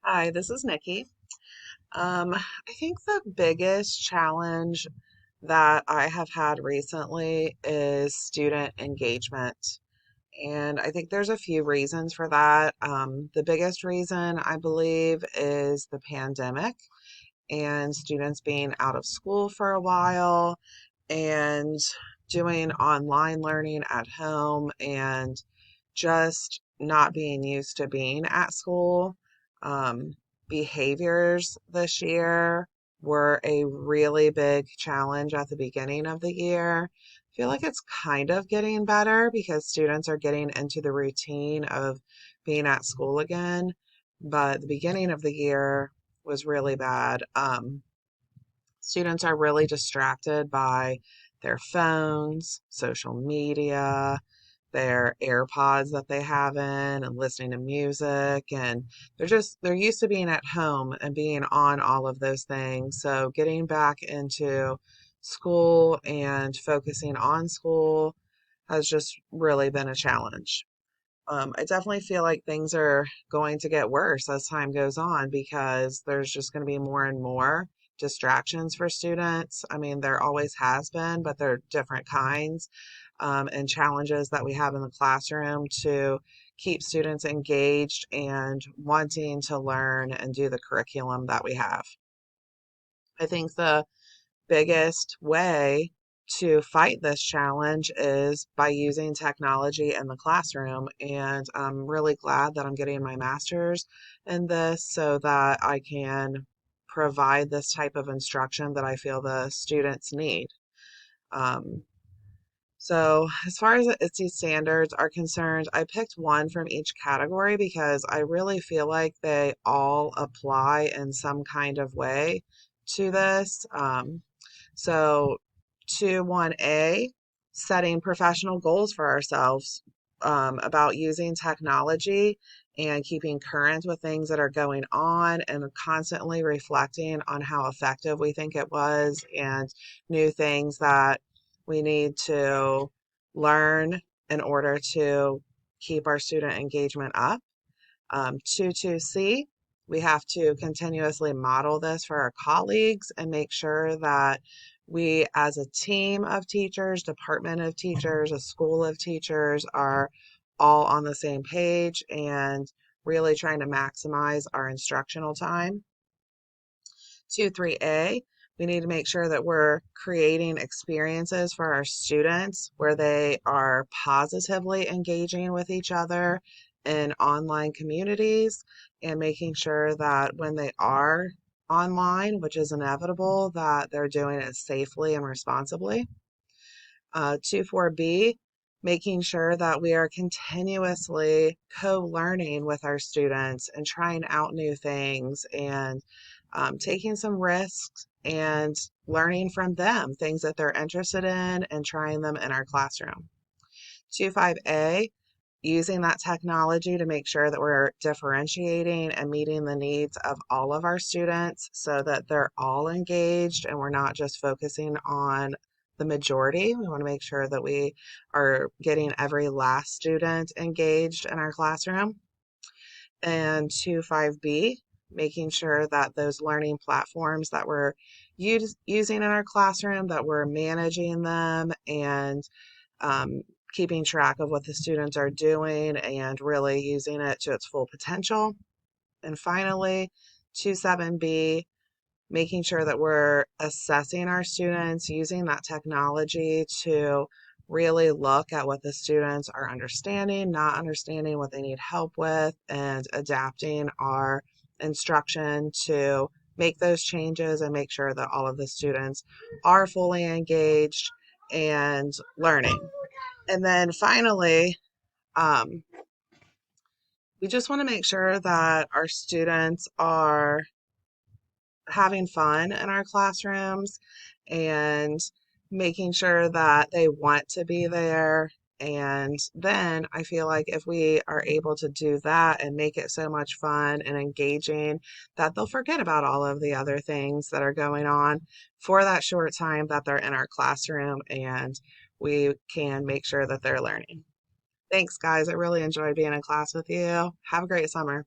Hi, this is Nikki. I think the biggest challenge that I have had recently is student engagement. And I think there's a few reasons for that. The biggest reason I believe is the pandemic and students being out of school for a while and doing online learning at home and just not being used to being at school. Um, Behaviors this year were a really big challenge at the beginning of the year. I feel like it's kind of getting better because students are getting into the routine of being at school again. But the beginning of the year was really bad. Students are really distracted by their phones, social media, their AirPods that they have in and listening to music, and they're used to being at home and being on all of those things. So getting back into school and focusing on school has just really been a challenge. I definitely feel like things are going to get worse as time goes on because there's just going to be more and more distractions for students. I mean, there always has been, but there are different kinds, and challenges that we have in the classroom to keep students engaged and wanting to learn and do the curriculum that we have. I think the biggest way to fight this challenge is by using technology in the classroom. And I'm really glad that I'm getting my master's in this so that I can provide this type of instruction that I feel the students need. Um, so, as far as ITSE standards are concerned, I picked one from each category because I really feel like they all apply in some kind of way to this. So, 1A, setting professional goals for ourselves about using technology and keeping current with things that are going on and constantly reflecting on how effective we think it was and new things that we need to learn in order to keep our student engagement up. 2C, we have to continuously model this for our colleagues and make sure that we, as a team of teachers, department of teachers, a school of teachers, are all on the same page and really trying to maximize our instructional time. 2, 3A, we need to make sure that we're creating experiences for our students where they are positively engaging with each other in online communities and making sure that when they are online, which is inevitable, that they're doing it safely and responsibly. 2, 4B, making sure that we are continuously co-learning with our students and trying out new things and taking some risks and learning from them things that they're interested in and trying them in our classroom. 2, 5A, using that technology to make sure that we're differentiating and meeting the needs of all of our students so that they're all engaged and we're not just focusing on the majority. We want to make sure that we are getting every last student engaged in our classroom. And 2, 5B, making sure that those learning platforms that we're using in our classroom, that we're managing them and um, keeping track of what the students are doing and really using it to its full potential. And finally, 2, 7B, making sure that we're assessing our students using that technology to really look at what the students are understanding, not understanding, what they need help with, and adapting our instruction to make those changes and make sure that all of the students are fully engaged and learning. And then finally, um, we just want to make sure that our students are having fun in our classrooms and making sure that they want to be there. And then I feel like if we are able to do that and make it so much fun and engaging that they'll forget about all of the other things that are going on for that short time that they're in our classroom and we can make sure that they're learning. Thanks, guys. I really enjoyed being in class with you. Have a great summer.